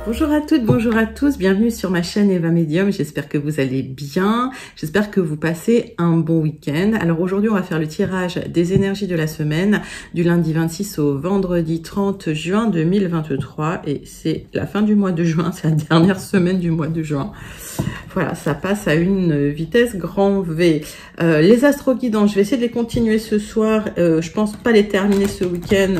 Bonjour à toutes, bonjour à tous, bienvenue sur ma chaîne Eva Medium, j'espère que vous allez bien, j'espère que vous passez un bon week-end. Alors aujourd'hui on va faire le tirage des énergies de la semaine du lundi 26 au vendredi 30 juin 2023 et c'est la fin du mois de juin, c'est la dernière semaine du mois de juin. Voilà, ça passe à une vitesse grand V. Les astro guidants, je vais essayer de les continuer ce soir. Je pense pas les terminer ce week-end.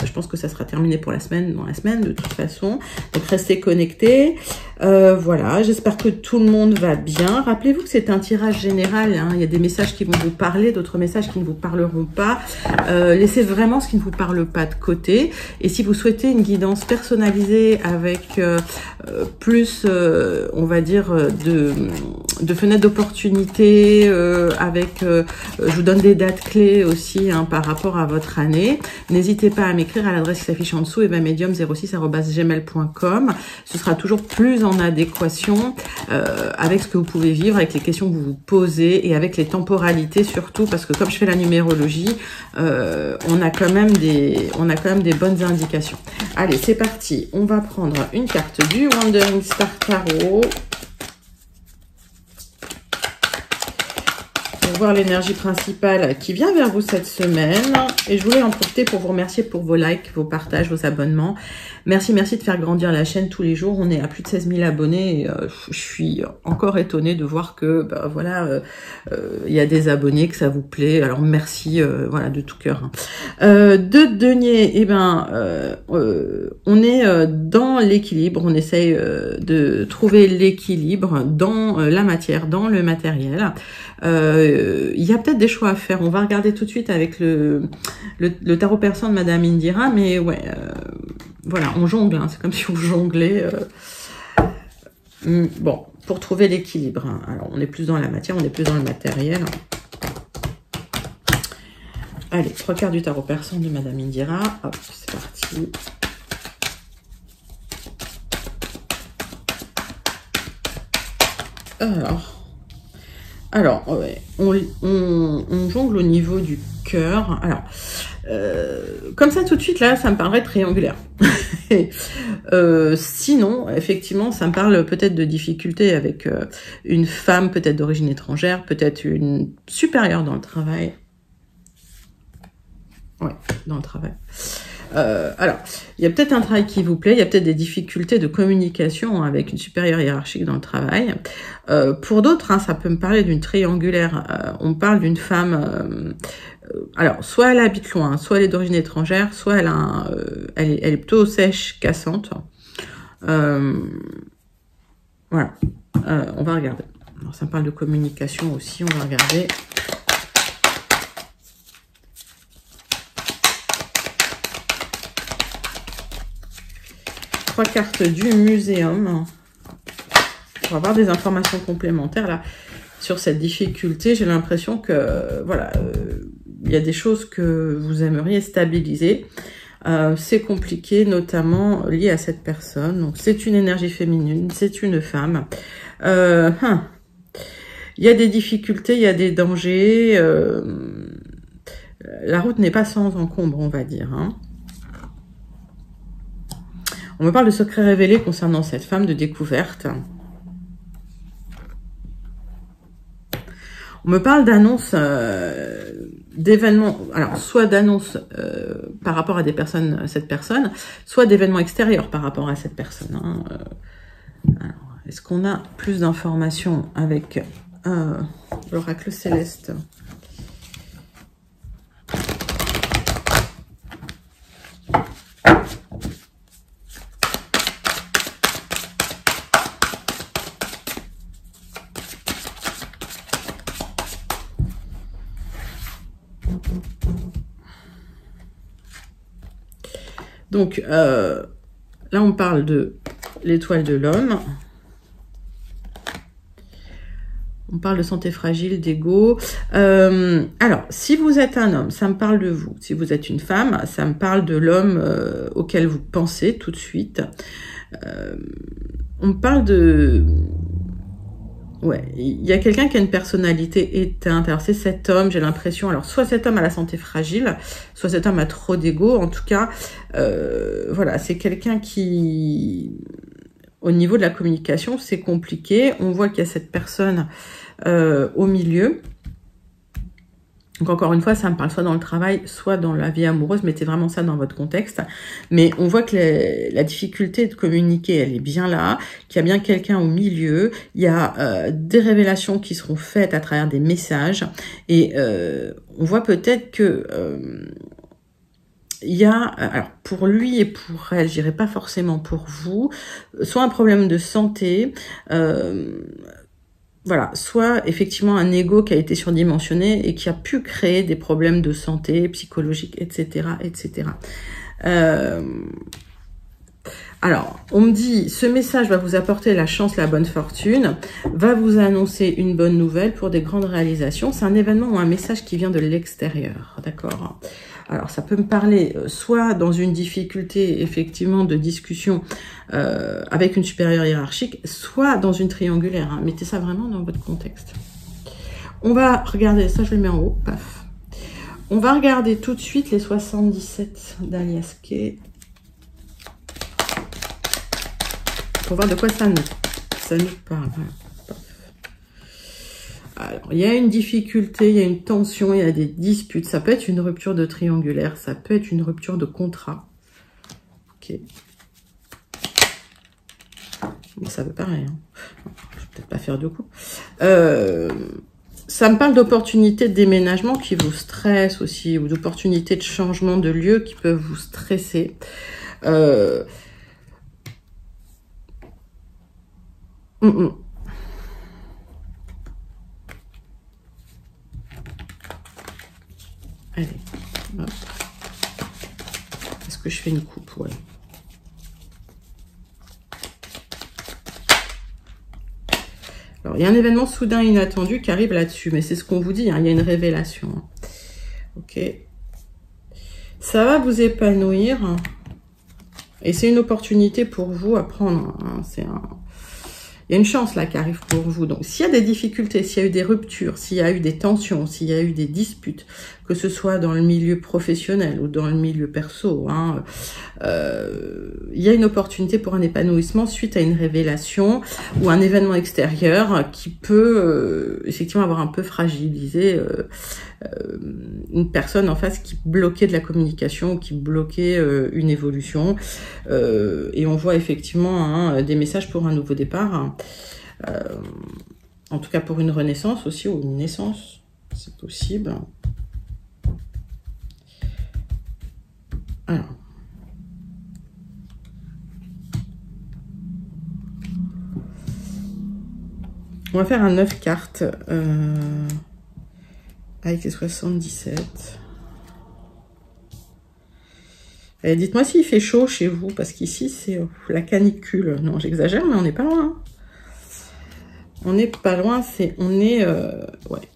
Je pense que ça sera terminé pour la semaine, dans la semaine de toute façon. Donc restez connectés. Voilà, j'espère que tout le monde va bien. Rappelez-vous que c'est un tirage général. Hein. Il y a des messages qui vont vous parler, d'autres messages qui ne vous parleront pas. Laissez vraiment ce qui ne vous parle pas de côté. Et si vous souhaitez une guidance personnalisée avec plus, on va dire, de fenêtres d'opportunité, avec, je vous donne des dates clés aussi hein, par rapport à votre année. N'hésitez pas à m'écrire à l'adresse qui s'affiche en dessous, evamedium06@gmail.com. Ce sera toujours plus en adéquation avec ce que vous pouvez vivre, avec les questions que vous vous posez et avec les temporalités surtout, parce que comme je fais la numérologie, on a quand même des bonnes indications. Allez, c'est parti. On va prendre une carte du Wandering Star Tarot. Voir l'énergie principale qui vient vers vous cette semaine et je voulais en profiter pour vous remercier pour vos likes, vos partages, vos abonnements. Merci de faire grandir la chaîne tous les jours. On est à plus de 16 000 abonnés et je suis encore étonnée de voir que voilà, il y a des abonnés, que ça vous plaît. Alors merci voilà de tout cœur. Hein. De denier, eh ben on est dans l'équilibre, on essaye de trouver l'équilibre dans la matière, dans le matériel. Il y a peut-être des choix à faire. On va regarder tout de suite avec le tarot persan de Madame Indira, mais ouais, voilà, on jongle, hein, c'est comme si on jonglait. Bon, pour trouver l'équilibre. Hein. Alors, on est plus dans la matière, on est plus dans le matériel. Allez, 3 cartes du tarot persan de Madame Indira. Hop, c'est parti. Alors, ouais, on jongle au niveau du cœur. Alors, comme ça tout de suite, là, ça me paraît triangulaire. Sinon, effectivement, ça me parle peut-être de difficultés avec une femme, peut-être d'origine étrangère, peut-être une supérieure dans le travail. Ouais, dans le travail. Alors, il y a peut-être un travail qui vous plaît, il y a peut-être des difficultés de communication avec une supérieure hiérarchique dans le travail. Pour d'autres, hein, ça peut me parler d'une triangulaire. On parle d'une femme, alors, soit elle habite loin, soit elle est d'origine étrangère, soit elle, elle est plutôt sèche, cassante. Voilà, on va regarder. Alors, ça me parle de communication aussi, on va regarder. Cartes du muséum pour avoir des informations complémentaires là sur cette difficulté. J'ai l'impression que voilà, il y a des choses que vous aimeriez stabiliser. C'est compliqué, notamment lié à cette personne. Donc c'est une énergie féminine, c'est une femme. Il y a des difficultés, il y a des dangers. La route n'est pas sans encombre, on va dire. Hein. On me parle de secrets révélés concernant cette femme, de découverte. On me parle d'annonces, d'événements, alors soit d'annonces par rapport à des personnes, cette personne, soit d'événements extérieurs par rapport à cette personne. Hein. Est-ce qu'on a plus d'informations avec l'oracle céleste ? Donc, là, on parle de l'étoile de l'homme. On parle de santé fragile, d'ego. Alors, si vous êtes un homme, ça me parle de vous. Si vous êtes une femme, ça me parle de l'homme auquel vous pensez tout de suite. On me parle de... Ouais, il y a quelqu'un qui a une personnalité éteinte. Alors, c'est cet homme, j'ai l'impression. Alors, soit cet homme a la santé fragile, soit cet homme a trop d'ego. En tout cas, voilà, c'est quelqu'un qui... au niveau de la communication, c'est compliqué. On voit qu'il y a cette personne au milieu. Donc encore une fois, ça me parle soit dans le travail, soit dans la vie amoureuse. Mettez vraiment ça dans votre contexte. Mais on voit que la difficulté de communiquer, elle est bien là, qu'il y a bien quelqu'un au milieu. Il y a des révélations qui seront faites à travers des messages. Et on voit peut-être que il y a, alors pour lui et pour elle, je dirais pas forcément pour vous, soit un problème de santé, voilà, soit effectivement un ego qui a été surdimensionné et qui a pu créer des problèmes de santé, psychologiques, etc., etc. Alors, on me dit, ce message va vous apporter la chance, la bonne fortune, va vous annoncer une bonne nouvelle pour des grandes réalisations. C'est un événement ou un message qui vient de l'extérieur, d'accord ? Alors, ça peut me parler soit dans une difficulté, effectivement, de discussion avec une supérieure hiérarchique, soit dans une triangulaire. Hein. Mettez ça vraiment dans votre contexte. On va regarder, ça je le mets en haut, paf. On va regarder tout de suite les 77 d'Alias Kay. Pour voir de quoi ça nous parle. Alors, il y a une difficulté, il y a une tension, il y a des disputes. Ça peut être une rupture de triangulaire, ça peut être une rupture de contrat. Ok. Bon, ça veut pareil. Hein. Je vais peut-être pas faire deux coups. Ça me parle d'opportunités de déménagement qui vous stressent aussi, ou d'opportunités de changement de lieu qui peuvent vous stresser. Allez, hop. Est-ce que je fais une coupe? Ouais. Alors, il y a un événement soudain inattendu qui arrive là-dessus, mais c'est ce qu'on vous dit, hein, il y a une révélation. Ok. Ça va vous épanouir. Et c'est une opportunité pour vous à prendre. Hein, il y a une chance là qui arrive pour vous. Donc, s'il y a des difficultés, s'il y a eu des ruptures, s'il y a eu des tensions, s'il y a eu des disputes, que ce soit dans le milieu professionnel ou dans le milieu perso, hein, il y a une opportunité pour un épanouissement suite à une révélation ou un événement extérieur qui peut effectivement avoir un peu fragilisé une personne en face qui bloquait de la communication, qui bloquait une évolution. Et on voit effectivement hein, des messages pour un nouveau départ. En tout cas pour une renaissance aussi, ou une naissance, c'est possible. Alors. On va faire un 9 cartes avec les 77. Et dites-moi s'il fait chaud chez vous, parce qu'ici c'est la canicule. Non, j'exagère, mais on n'est pas loin. Hein. On n'est pas loin, ouais.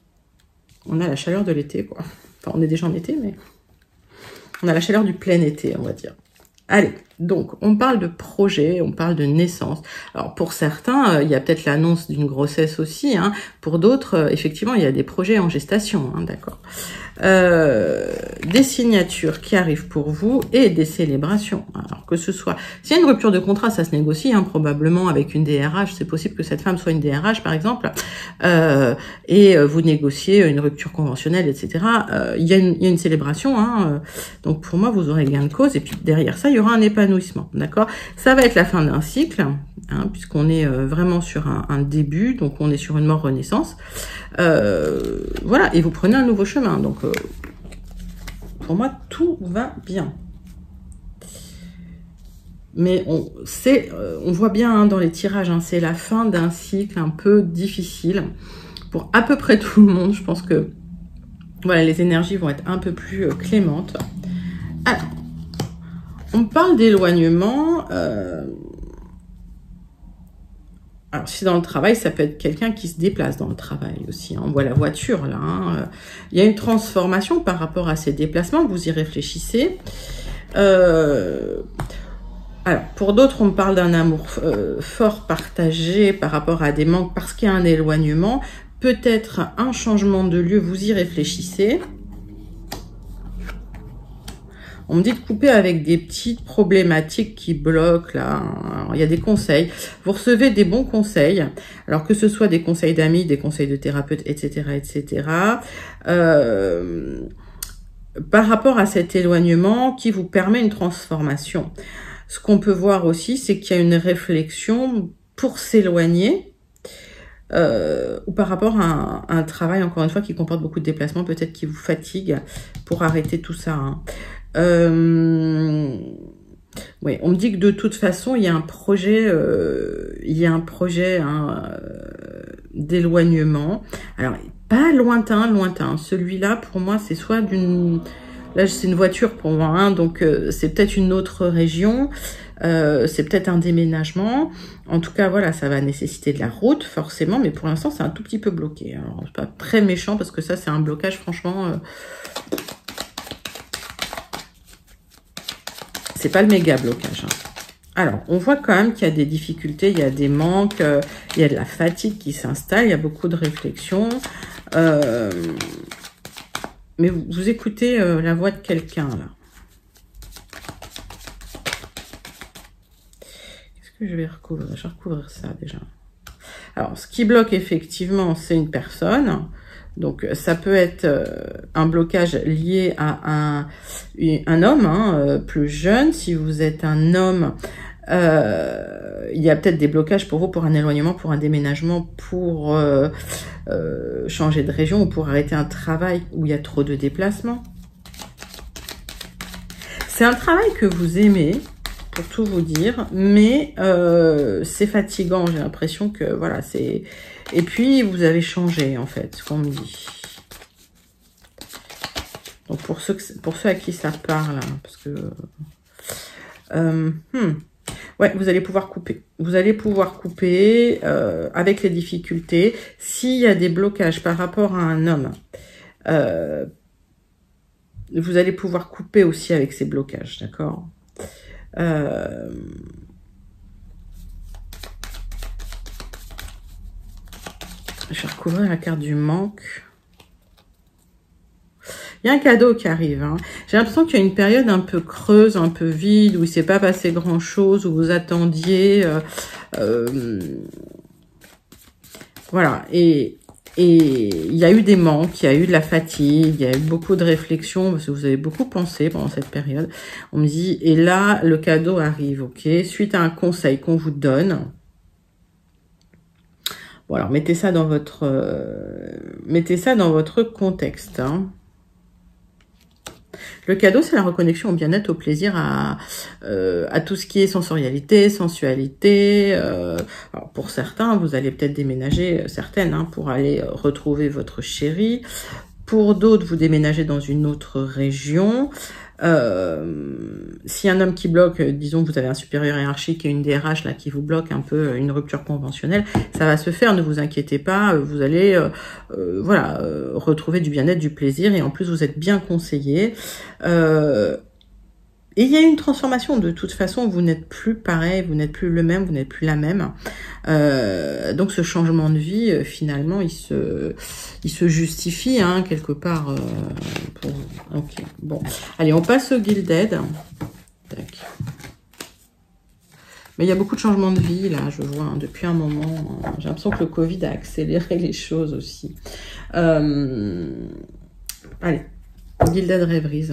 On a la chaleur de l'été, quoi. Enfin, on est déjà en été, mais on a la chaleur du plein été, on va dire. Allez, donc on parle de projet, on parle de naissance. Alors pour certains, il y a peut-être l'annonce d'une grossesse aussi. Hein. Pour d'autres, effectivement, il y a des projets en gestation, hein, d'accord. Des signatures qui arrivent pour vous et des célébrations. Alors que ce soit, s'il y a une rupture de contrat, ça se négocie, hein, probablement avec une DRH. C'est possible que cette femme soit une DRH, par exemple, et vous négociez une rupture conventionnelle, etc. Il y a une célébration. Hein, donc pour moi, vous aurez gain de cause. Et puis derrière ça, il y aura un épanouissement, d'accord. Ça va être la fin d'un cycle, hein, puisqu'on est vraiment sur un début, donc on est sur une mort-renaissance. Voilà, et vous prenez un nouveau chemin. Donc, pour moi, tout va bien. Mais on voit bien hein, dans les tirages, hein, c'est la fin d'un cycle un peu difficile pour à peu près tout le monde. Je pense que voilà, les énergies vont être un peu plus clémentes. Alors, on parle d'éloignement. Alors, si dans le travail, ça peut être quelqu'un qui se déplace dans le travail aussi. Hein. On voit la voiture, là. Hein. Il y a une transformation par rapport à ces déplacements. Vous y réfléchissez. Alors, pour d'autres, on parle d'un amour fort partagé par rapport à des manques parce qu'il y a un éloignement. Peut-être un changement de lieu. Vous y réfléchissez. On me dit de couper avec des petites problématiques qui bloquent là. Alors, il y a des conseils. Vous recevez des bons conseils. Alors que ce soit des conseils d'amis, des conseils de thérapeutes, etc., etc. Par rapport à cet éloignement qui vous permet une transformation. Ce qu'on peut voir aussi, c'est qu'il y a une réflexion pour s'éloigner ou par rapport à un travail, encore une fois, qui comporte beaucoup de déplacements, peut-être qui vous fatigue pour arrêter tout ça. Hein. Oui, on me dit que de toute façon, il y a un projet, d'éloignement. Alors, pas lointain. Celui-là, pour moi, c'est soit d'une... Là, c'est une voiture pour moi, hein, donc c'est peut-être une autre région, c'est peut-être un déménagement. En tout cas, voilà, ça va nécessiter de la route, forcément, mais pour l'instant, c'est un tout petit peu bloqué. Alors, c'est pas très méchant, parce que ça, c'est un blocage, franchement... c'est pas le méga blocage. Hein. Alors, on voit quand même qu'il y a des difficultés, il y a des manques, il y a de la fatigue qui s'installe, il y a beaucoup de réflexion. Mais vous écoutez la voix de quelqu'un, là. Qu'est-ce que je vais recouvrir? Je vais recouvrir ça, déjà. Alors, ce qui bloque, effectivement, c'est une personne. Donc, ça peut être un blocage lié à un homme plus jeune. Si vous êtes un homme, il y a peut-être des blocages pour vous, pour un éloignement, pour un déménagement, pour changer de région ou pour arrêter un travail où il y a trop de déplacements. C'est un travail que vous aimez, pour tout vous dire, mais c'est fatigant. J'ai l'impression que, voilà, c'est... Et puis, vous avez changé, en fait, ce qu'on me dit. Donc, pour ceux à qui ça parle, hein, parce que... ouais, vous allez pouvoir couper. Vous allez pouvoir couper avec les difficultés. S'il y a des blocages par rapport à un homme, vous allez pouvoir couper aussi avec ces blocages, d'accord ? Je vais recouvrir la carte du manque. Il y a un cadeau qui arrive. Hein. J'ai l'impression qu'il y a une période un peu creuse, un peu vide, où il ne s'est pas passé grand-chose, où vous attendiez. Voilà. Et il y a eu des manques, il y a eu de la fatigue, il y a eu beaucoup de réflexions, parce que vous avez beaucoup pensé pendant cette période. On me dit, et là, le cadeau arrive, ok ? Suite à un conseil qu'on vous donne. Bon, alors, mettez ça dans votre contexte. Hein. Le cadeau, c'est la reconnexion au bien-être, au plaisir, à tout ce qui est sensorialité, sensualité. Alors pour certains, vous allez peut-être déménager, certaines, hein, pour aller retrouver votre chéri. Pour d'autres, vous déménagez dans une autre région. Si un homme qui bloque, disons que vous avez un supérieur hiérarchique et une DRH là qui vous bloque un peu une rupture conventionnelle, ça va se faire, ne vous inquiétez pas, vous allez voilà, retrouver du bien-être, du plaisir, et en plus vous êtes bien conseillé. Et il y a une transformation, de toute façon, vous n'êtes plus pareil, vous n'êtes plus le même, vous n'êtes plus la même. Donc ce changement de vie, finalement, il se justifie, hein, quelque part. Pour... Ok, bon. Allez, on passe au Gilded. Tac. Mais il y a beaucoup de changements de vie, là, je vois, hein, depuis un moment. J'ai l'impression que le Covid a accéléré les choses aussi. Allez, Gilded Rêveries.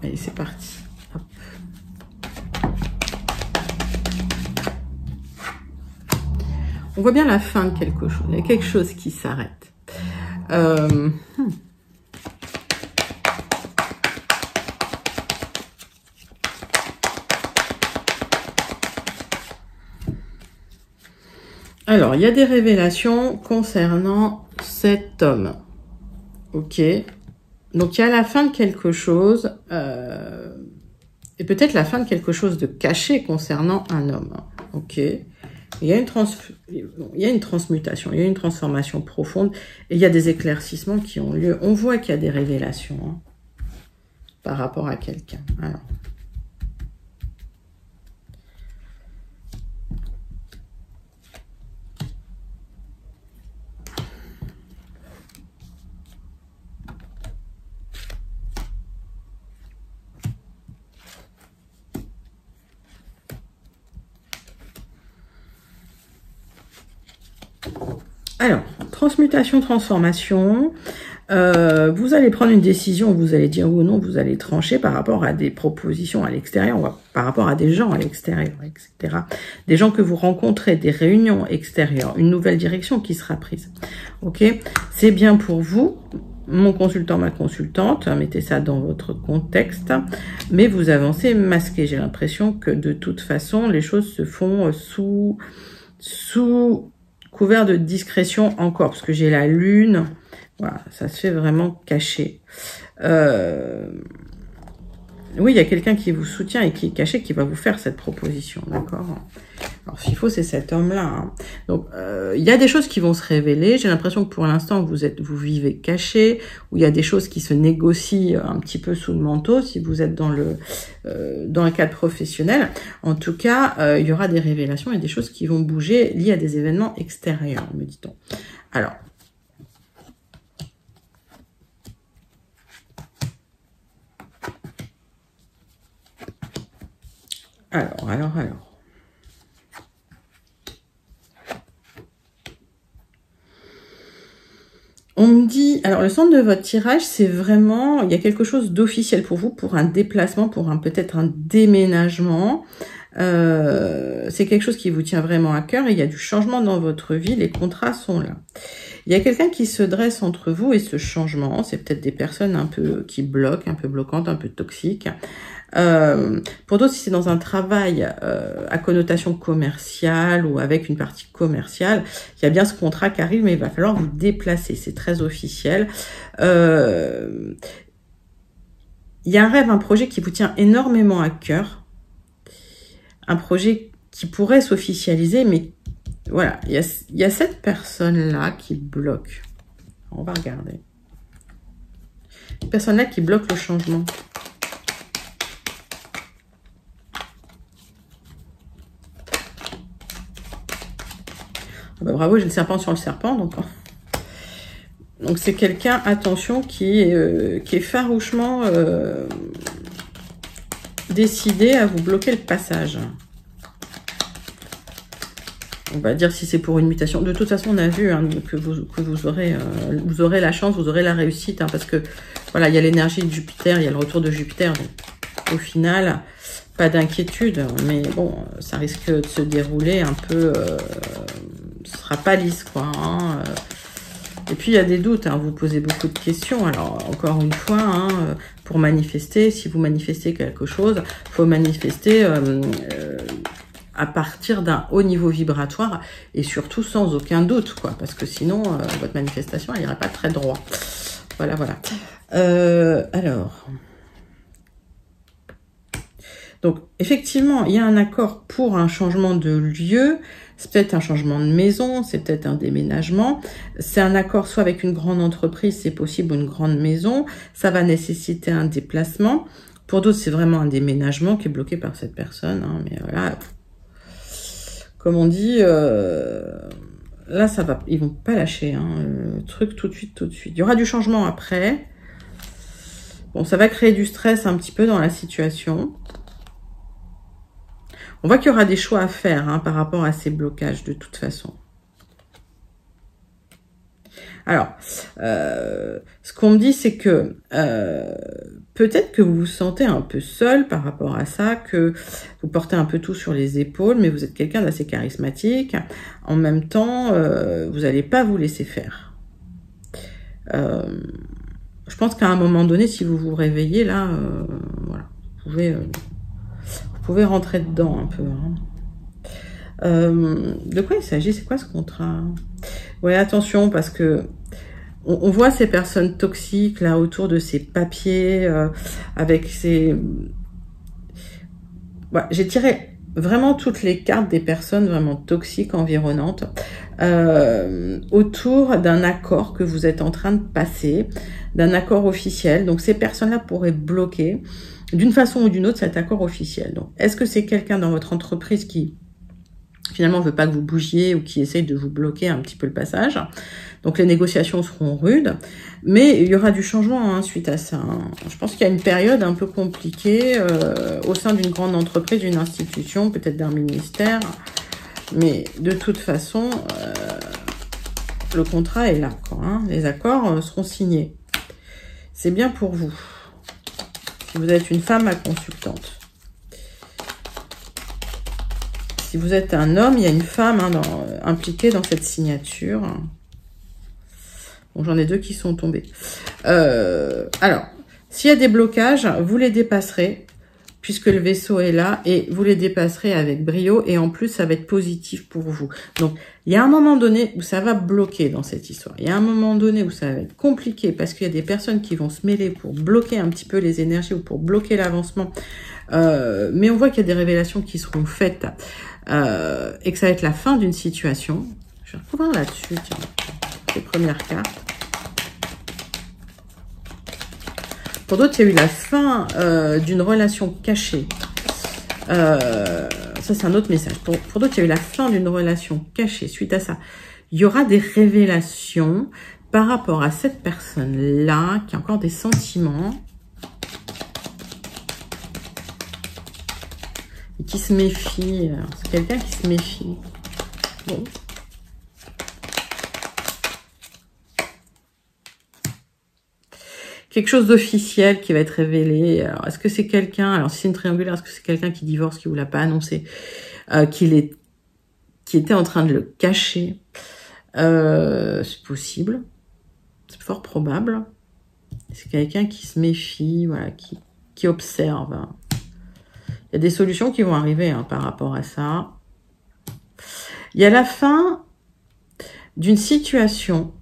Allez, c'est parti. Hop. On voit bien la fin de quelque chose. Il y a quelque chose qui s'arrête. Alors, il y a des révélations concernant cet homme. Ok. Donc, il y a la fin de quelque chose, et peut-être la fin de quelque chose de caché concernant un homme. Ok. Il y a une transmutation, il y a une transformation profonde, et il y a des éclaircissements qui ont lieu. On voit qu'il y a des révélations, hein, par rapport à quelqu'un. Alors. Alors, transmutation, transformation. Vous allez prendre une décision, vous allez dire oui ou non, vous allez trancher par rapport à des propositions à l'extérieur, par rapport à des gens à l'extérieur, etc. Des gens que vous rencontrez, des réunions extérieures, une nouvelle direction qui sera prise. Ok, c'est bien pour vous, mon consultant, ma consultante, mettez ça dans votre contexte, mais vous avancez masqué. J'ai l'impression que de toute façon, les choses se font sous couvert de discrétion encore, parce que j'ai la lune. Voilà, ça se fait vraiment caché. Oui, il y a quelqu'un qui vous soutient et qui est caché, qui va vous faire cette proposition, d'accord? Alors, s'il faut, c'est cet homme-là. Hein. Donc, il y a des choses qui vont se révéler. J'ai l'impression que pour l'instant, vous vivez caché, ou il y a des choses qui se négocient un petit peu sous le manteau, si vous êtes dans le cadre professionnel. En tout cas, il y aura des révélations et des choses qui vont bouger liées à des événements extérieurs, me dit-on. Alors, on me dit, alors le centre de votre tirage, c'est vraiment, il y a quelque chose d'officiel pour vous, pour un déplacement, pour peut-être un déménagement. C'est quelque chose qui vous tient vraiment à cœur et il y a du changement dans votre vie, les contrats sont là. Il y a quelqu'un qui se dresse entre vous et ce changement, c'est peut-être des personnes un peu qui bloquent, un peu bloquantes, un peu toxiques. Pour d'autres, si c'est dans un travail à connotation commerciale ou avec une partie commerciale, il y a bien ce contrat qui arrive, mais il va falloir vous déplacer, c'est très officiel. Il y a un rêve, un projet qui vous tient énormément à cœur, un projet qui pourrait s'officialiser, mais voilà, il y a cette personne-là qui bloque. On va regarder. Cette personne-là qui bloque le changement. Ah bah bravo, j'ai le serpent sur le serpent. Donc c'est quelqu'un, attention, qui est farouchement décidé à vous bloquer le passage. On va dire si c'est pour une mutation. De toute façon, on a vu hein, que vous aurez la chance, vous aurez la réussite, hein, parce que voilà, il y a l'énergie de Jupiter, il y a le retour de Jupiter. Donc, au final, pas d'inquiétude, mais bon, ça risque de se dérouler un peu. Ce sera pas lisse, quoi. Hein. Et puis il y a des doutes. Hein, vous posez beaucoup de questions. Alors encore une fois, hein, pour manifester, si vous manifestez quelque chose, faut manifester. À partir d'un haut niveau vibratoire et surtout sans aucun doute, quoi, parce que sinon, votre manifestation, elle n'irait pas très droit. Voilà, voilà. Alors, donc, effectivement, il y a un accord pour un changement de lieu, c'est peut-être un changement de maison, c'est peut-être un déménagement, c'est un accord soit avec une grande entreprise, c'est possible, ou une grande maison, ça va nécessiter un déplacement. Pour d'autres, c'est vraiment un déménagement qui est bloqué par cette personne, hein, mais voilà... Comme on dit, là, ça va, ils vont pas lâcher hein, le truc tout de suite, tout de suite. Il y aura du changement après. Bon, ça va créer du stress un petit peu dans la situation. On voit qu'il y aura des choix à faire hein, par rapport à ces blocages de toute façon. Alors, ce qu'on me dit, c'est que peut-être que vous vous sentez un peu seul par rapport à ça, que vous portez un peu tout sur les épaules, mais vous êtes quelqu'un d'assez charismatique. En même temps, vous n'allez pas vous laisser faire. Je pense qu'à un moment donné, si vous vous réveillez, là, voilà, vous pouvez rentrer dedans un peu. Hein. De quoi il s'agit? C'est quoi ce contrat? Ouais, attention, parce que on voit ces personnes toxiques là autour de ces papiers, avec ces... Ouais, j'ai tiré vraiment toutes les cartes des personnes vraiment toxiques, environnantes, autour d'un accord que vous êtes en train de passer, d'un accord officiel. Donc ces personnes-là pourraient bloquer d'une façon ou d'une autre cet accord officiel. Donc est-ce que c'est quelqu'un dans votre entreprise qui finalement, ne veut pas que vous bougiez ou qui essaye de vous bloquer un petit peu le passage. Donc, les négociations seront rudes. Mais il y aura du changement hein, suite à ça. Hein. Je pense qu'il y a une période un peu compliquée au sein d'une grande entreprise, d'une institution, peut-être d'un ministère. Mais de toute façon, le contrat est là, quoi, hein. Les accords seront signés. C'est bien pour vous. Si vous êtes une femme, ma consultante. Si vous êtes un homme, il y a une femme hein, impliquée dans cette signature. Bon, j'en ai deux qui sont tombés. Alors, s'il y a des blocages, vous les dépasserez, puisque le vaisseau est là, et vous les dépasserez avec brio, et en plus, ça va être positif pour vous. Donc, il y a un moment donné où ça va bloquer dans cette histoire. Il y a un moment donné où ça va être compliqué, parce qu'il y a des personnes qui vont se mêler pour bloquer un petit peu les énergies, ou pour bloquer l'avancement. Mais on voit qu'il y a des révélations qui seront faites, et que ça va être la fin d'une situation. Je vais reprendre là-dessus, tiens, les premières cartes. Pour d'autres, il y a eu la fin d'une relation cachée. Ça, c'est un autre message. Pour d'autres, il y a eu la fin d'une relation cachée. Suite à ça, il y aura des révélations par rapport à cette personne-là qui a encore des sentiments. Et qui se méfie. C'est quelqu'un qui se méfie. Bon. Quelque chose d'officiel qui va être révélé. Alors, est-ce que c'est quelqu'un... Alors, si c'est une triangulaire, est-ce que c'est quelqu'un qui divorce, qui vous l'a pas annoncé, qui était en train de le cacher? C'est possible. C'est fort probable. C'est quelqu'un qui se méfie, voilà, qui observe. Il y a des solutions qui vont arriver hein, par rapport à ça. Il y a la fin d'une situation.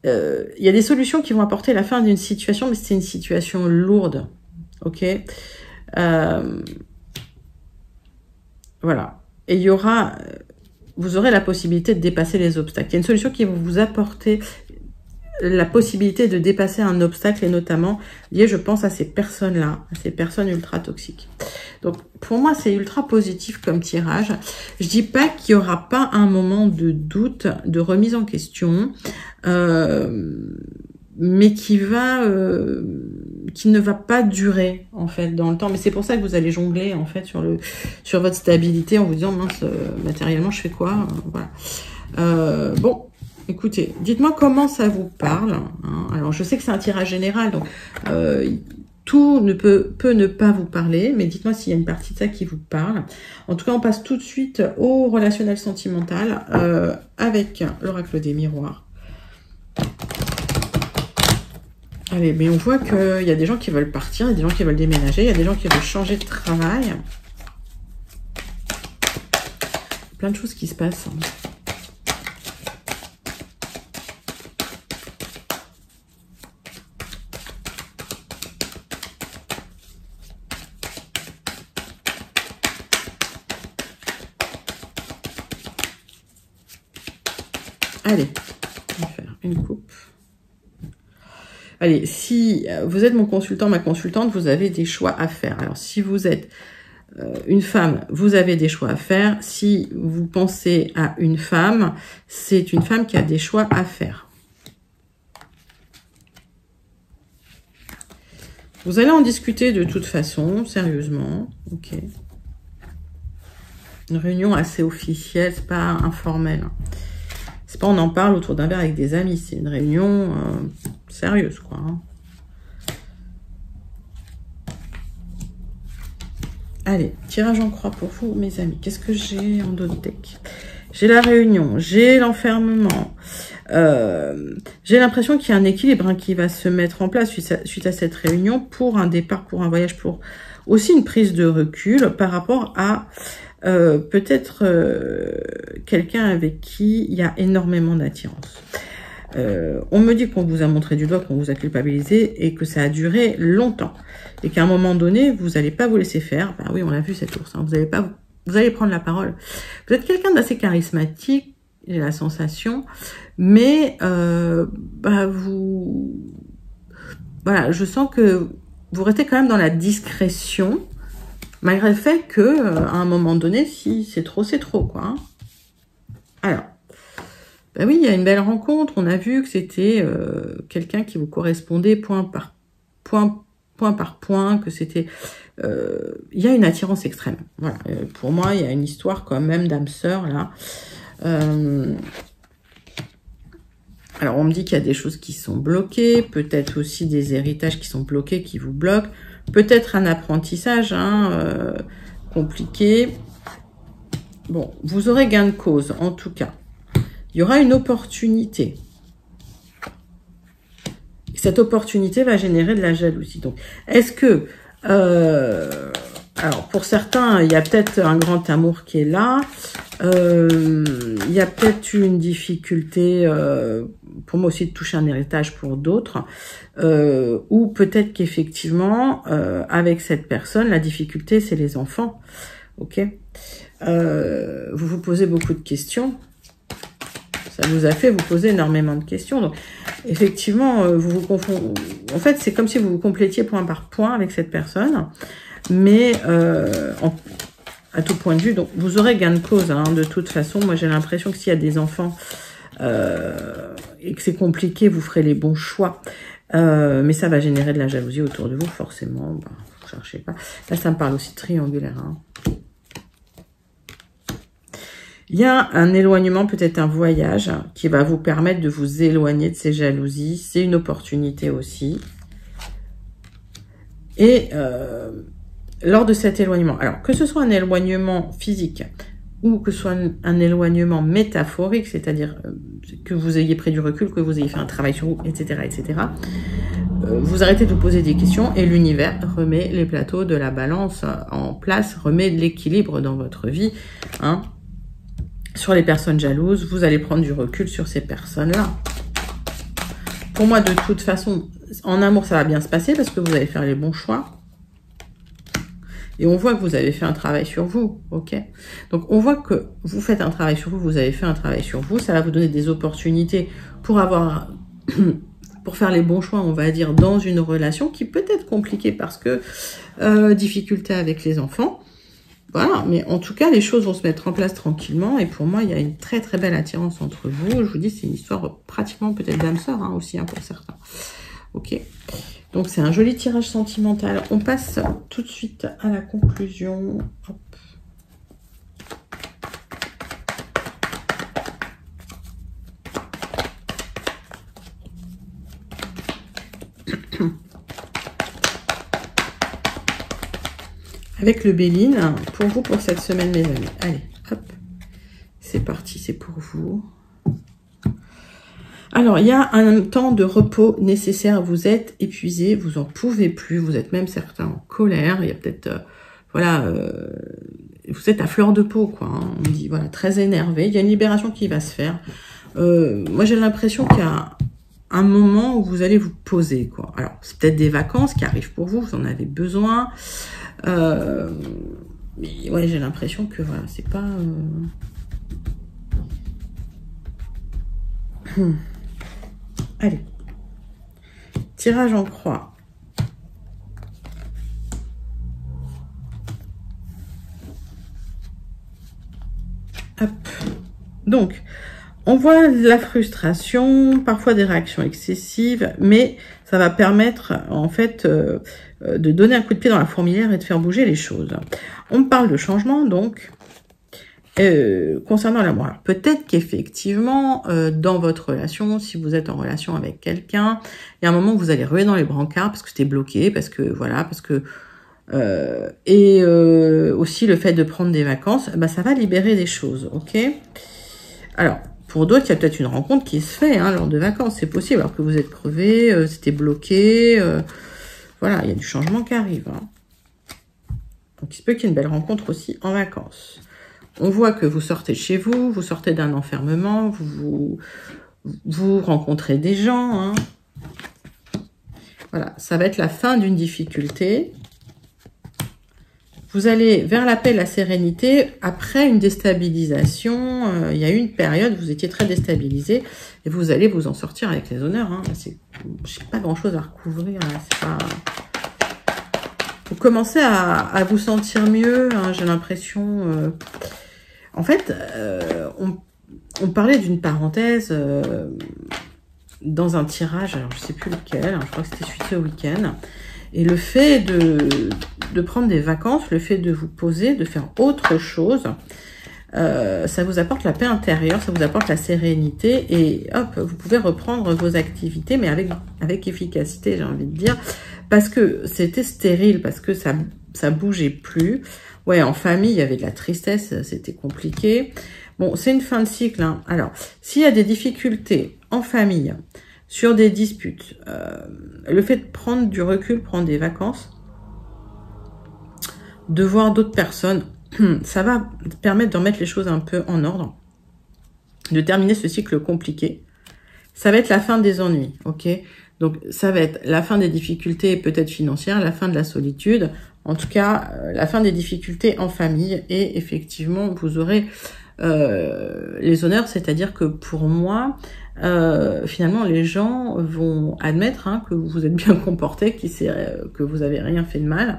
Il y a des solutions qui vont apporter la fin d'une situation, mais c'est une situation lourde. Ok, voilà. Et il y aura... Vous aurez la possibilité de dépasser les obstacles. Il y a une solution qui va vous apporter la possibilité de dépasser un obstacle, et notamment lié, je pense, à ces personnes-là, à ces personnes ultra toxiques. Donc, pour moi, c'est ultra positif comme tirage. Je dis pas qu'il y aura pas un moment de doute, de remise en question, mais qui ne va pas durer, en fait, dans le temps. Mais c'est pour ça que vous allez jongler, en fait, sur votre stabilité, en vous disant, mince, matériellement, je fais quoi? Voilà. Bon. Écoutez, dites-moi comment ça vous parle. Hein. Alors, je sais que c'est un tirage général, donc tout peut ne pas vous parler, mais dites-moi s'il y a une partie de ça qui vous parle. En tout cas, on passe tout de suite au relationnel sentimental avec l'oracle des miroirs. Allez, mais on voit qu'il y a des gens qui veulent partir, il y a des gens qui veulent déménager, il y a des gens qui veulent changer de travail. Plein de choses qui se passent. Allez, on va faire une coupe. Allez, si vous êtes mon consultant, ma consultante, vous avez des choix à faire. Alors, si vous êtes une femme, vous avez des choix à faire. Si vous pensez à une femme, c'est une femme qui a des choix à faire. Vous allez en discuter de toute façon, sérieusement. Ok. Une réunion assez officielle, c'est pas informel. C'est pas on en parle autour d'un verre avec des amis, c'est une réunion sérieuse, quoi. Hein. Allez, tirage en croix pour vous, mes amis. Qu'est-ce que j'ai en dos de deck? J'ai la réunion, j'ai l'enfermement. J'ai l'impression qu'il y a un équilibre hein, qui va se mettre en place suite à cette réunion pour un départ, pour un voyage, pour aussi une prise de recul par rapport à peut-être quelqu'un avec qui il y a énormément d'attirance. On me dit qu'on vous a montré du doigt, qu'on vous a culpabilisé et que ça a duré longtemps. Et qu'à un moment donné, vous n'allez pas vous laisser faire. Ben oui, on l'a vu cette ours. Hein. Vous allez prendre la parole. Vous êtes quelqu'un d'assez charismatique, j'ai la sensation. Mais voilà, je sens que vous restez quand même dans la discrétion. Malgré le fait que, à un moment donné, si c'est trop, quoi. Hein. Alors, ben oui, il y a une belle rencontre. On a vu que c'était quelqu'un qui vous correspondait point par point, que c'était... il y a une attirance extrême. Voilà. Pour moi, il y a une histoire quand même d'âme sœur, là. Alors, on me dit qu'il y a des choses qui sont bloquées, peut-être aussi des héritages qui sont bloqués, qui vous bloquent, peut-être un apprentissage compliqué. Bon, vous aurez gain de cause, en tout cas. Il y aura une opportunité. Cette opportunité va générer de la jalousie. Donc, est-ce que... alors, pour certains, il y a peut-être un grand amour qui est là. Il y a peut-être une difficulté, pour moi aussi, de toucher un héritage pour d'autres. Ou peut-être qu'effectivement, avec cette personne, la difficulté, c'est les enfants. Ok. Vous vous posez beaucoup de questions. Ça vous a fait vous poser énormément de questions. Donc, effectivement, vous vous confondez. En fait, c'est comme si vous vous complétiez point par point avec cette personne. Mais à tout point de vue, donc vous aurez gain de cause hein, de toute façon. Moi, j'ai l'impression que s'il y a des enfants et que c'est compliqué, vous ferez les bons choix. Mais ça va générer de la jalousie autour de vous, forcément. Bah, vous cherchez pas. Là, ça me parle aussi de triangulaire. Hein. Il y a un éloignement, peut-être un voyage, qui va vous permettre de vous éloigner de ces jalousies. C'est une opportunité aussi. Et lors de cet éloignement, alors que ce soit un éloignement physique ou que ce soit un éloignement métaphorique, c'est-à-dire que vous ayez pris du recul, que vous ayez fait un travail sur vous, etc., etc., vous arrêtez de vous poser des questions et l'univers remet les plateaux de la balance en place, remet de l'équilibre dans votre vie. Hein. Sur les personnes jalouses, vous allez prendre du recul sur ces personnes-là. Pour moi, de toute façon, en amour, ça va bien se passer parce que vous allez faire les bons choix. Et on voit que vous avez fait un travail sur vous, ok? Donc, on voit que vous faites un travail sur vous, vous avez fait un travail sur vous. Ça va vous donner des opportunités pour avoir... pour faire les bons choix, on va dire, dans une relation qui peut être compliquée parce que difficulté avec les enfants. Voilà, mais en tout cas, les choses vont se mettre en place tranquillement. Et pour moi, il y a une très très belle attirance entre vous. Je vous dis, c'est une histoire pratiquement peut-être d'âme-sœur hein, aussi hein, pour certains. Ok, donc c'est un joli tirage sentimental. On passe tout de suite à la conclusion. Hop. Avec le Béline, pour vous, pour cette semaine, mes amis. Allez, hop, c'est parti, c'est pour vous. Alors, il y a un temps de repos nécessaire. Vous êtes épuisé, vous en pouvez plus, vous êtes même certains en colère. Il y a peut-être, voilà, vous êtes à fleur de peau, quoi. Hein. On dit, voilà, très énervé. Il y a une libération qui va se faire. Moi, j'ai l'impression qu'il y a un moment où vous allez vous poser, quoi. Alors, c'est peut-être des vacances qui arrivent pour vous, vous en avez besoin. Mais ouais, j'ai l'impression que voilà, c'est pas. Allez, tirage en croix. Hop. Donc, on voit la frustration, parfois des réactions excessives, mais ça va permettre en fait de donner un coup de pied dans la fourmilière et de faire bouger les choses. On me parle de changement donc concernant l'amour. Peut-être qu'effectivement dans votre relation, si vous êtes en relation avec quelqu'un, il y a un moment où vous allez ruer dans les brancards parce que c'était bloqué, parce que voilà, parce que aussi le fait de prendre des vacances, bah, ça va libérer des choses, ok? Alors, pour d'autres, il y a peut-être une rencontre qui se fait hein, lors de vacances, c'est possible, alors que vous êtes crevé, c'était bloqué, voilà, il y a du changement qui arrive. Hein. Donc, il se peut qu'il y ait une belle rencontre aussi en vacances. On voit que vous sortez de chez vous, vous sortez d'un enfermement, vous rencontrez des gens. Hein. Voilà, ça va être la fin d'une difficulté. Vous allez vers la paix et la sérénité après une déstabilisation. Il y a eu une période où vous étiez très déstabilisé et vous allez vous en sortir avec les honneurs. Hein. Je n'ai pas grand-chose à recouvrir. Hein. Pas... Vous commencez à vous sentir mieux. Hein. J'ai l'impression... En fait, on parlait d'une parenthèse dans un tirage. Alors, je ne sais plus lequel. Hein. Je crois que c'était suite au week-end. Et le fait de prendre des vacances, le fait de vous poser, de faire autre chose, ça vous apporte la paix intérieure, ça vous apporte la sérénité et hop, vous pouvez reprendre vos activités, mais avec efficacité, j'ai envie de dire, parce que c'était stérile, parce que ça bougeait plus. Ouais, en famille, il y avait de la tristesse, c'était compliqué. Bon, c'est une fin de cycle, hein. Alors, s'il y a des difficultés en famille, sur des disputes, le fait de prendre du recul, prendre des vacances, de voir d'autres personnes, ça va permettre de remettre les choses un peu en ordre, de terminer ce cycle compliqué. Ça va être la fin des ennuis, ok? Donc, ça va être la fin des difficultés peut-être financières, la fin de la solitude, en tout cas, la fin des difficultés en famille, et effectivement, vous aurez les honneurs, c'est-à-dire que pour moi, finalement, les gens vont admettre hein, que vous êtes bien comporté, que vous avez rien fait de mal,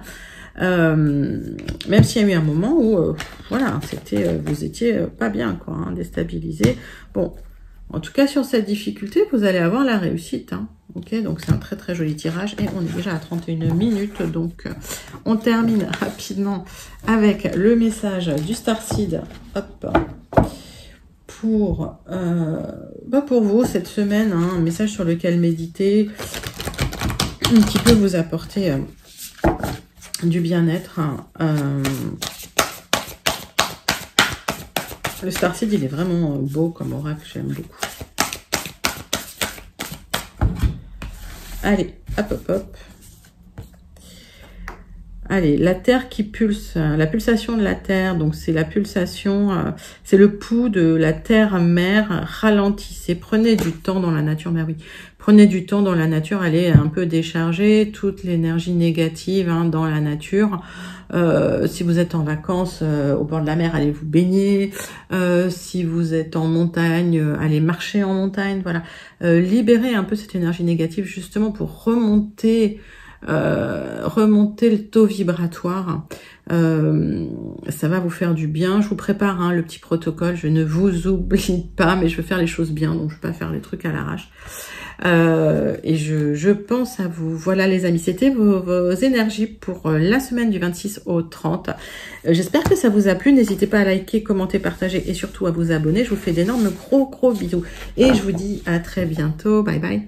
même s'il y a eu un moment où, voilà, vous étiez pas bien, quoi, hein, déstabilisé. Bon, en tout cas, sur cette difficulté, vous allez avoir la réussite, hein. Ok, donc c'est un très très joli tirage et on est déjà à 31 minutes, donc on termine rapidement avec le message du Starseed. Hop, pour vous cette semaine, hein, un message sur lequel méditer, qui peut vous apporter du bien-être. Le Starseed, il est vraiment beau comme oracle, j'aime beaucoup. Allez, hop, hop, hop. Allez, la terre qui pulse, la pulsation de la terre, donc c'est la pulsation, c'est le pouls de la terre-mère, ralentissez, prenez du temps dans la nature, mais oui, prenez du temps dans la nature, allez un peu décharger toute l'énergie négative hein, dans la nature. Si vous êtes en vacances au bord de la mer, allez vous baigner. Si vous êtes en montagne, allez marcher en montagne. Voilà, libérez un peu cette énergie négative justement pour remonter le taux vibratoire. Ça va vous faire du bien. Je vous prépare hein, le petit protocole. Je ne vous oublie pas, mais je veux faire les choses bien, donc je ne vais pas faire les trucs à l'arrache. Et je pense à vous. Voilà les amis, c'était vos énergies pour la semaine du 26 au 30. J'espère que ça vous a plu. N'hésitez pas à liker, commenter, partager et surtout à vous abonner. Je vous fais d'énormes gros bisous. Et je vous dis à très bientôt. Bye bye.